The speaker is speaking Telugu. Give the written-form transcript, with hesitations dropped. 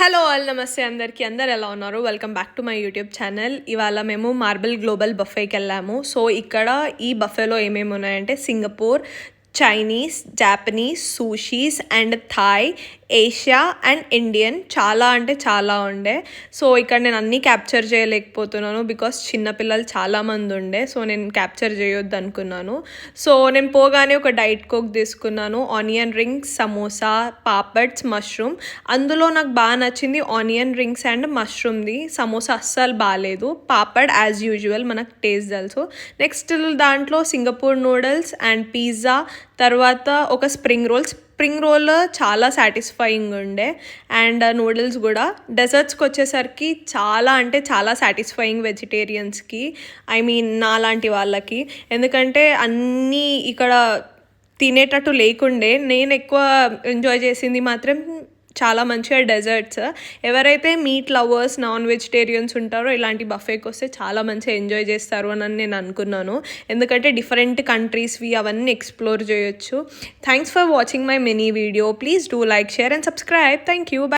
హలో ఆల్ నమస్తే అందరికీ అందరు ఎలా ఉన్నారు welcome back to my YouTube channel. ఇవాళ మేము మార్బుల్ గ్లోబల్ బఫేకి వెళ్ళాము. సో ఇక్కడ ఈ బఫేలో ఏమేమి ఉన్నాయంటే Singapore, Chinese, Japanese, sushis and Thai, Asia and Indian చాలా అంటే చాలా ఉండే. సో ఇక్కడ నేను అన్నీ క్యాప్చర్ చేయలేకపోతున్నాను బికాస్ చిన్నపిల్లలు చాలామంది ఉండే. సో నేను క్యాప్చర్ చేయొద్దు అనుకున్నాను. సో నేను పోగానే ఒక డైట్ కోక్ తీసుకున్నాను, onion rings, samosa, papads, mushroom. అందులో నాకు బాగా నచ్చింది ఆనియన్ రింగ్స్ అండ్ మష్రూమ్ది. సమోసా అస్సలు బాగాలేదు. పాపడ్ యాజ్ యూజువల్ మనకు టేస్ట్ తెలుసు. నెక్స్ట్ దాంట్లో సింగపూర్ నూడిల్స్ అండ్ పిజ్జా, తర్వాత ఒక స్ప్రింగ్ రోల్ చాలా సాటిస్ఫైయింగ్ ఉండే. అండ్ నూడిల్స్ కూడా. డెజర్ట్స్కి వచ్చేసరికి చాలా అంటే చాలా సాటిస్ఫైయింగ్ వెజిటేరియన్స్కి, ఐ మీన్ నా లాంటి వాళ్ళకి. ఎందుకంటే అన్నీ ఇక్కడ తినేటట్టు లేకుండే. నేను ఎక్కువ ఎంజాయ్ చేసింది మాత్రం చాలా మంచిగా డెజర్ట్స్. ఎవరైతే మీట్ లవర్స్, నాన్ వెజిటేరియన్స్ ఉంటారో ఇలాంటి బఫేకి వస్తే చాలా మంచిగా ఎంజాయ్ చేస్తారు అని నేను అనుకున్నాను. ఎందుకంటే డిఫరెంట్ కంట్రీస్వి అవన్నీ ఎక్స్ప్లోర్ చేయొచ్చు. Thanks for watching my mini video. Please do like, share and subscribe. Thank you.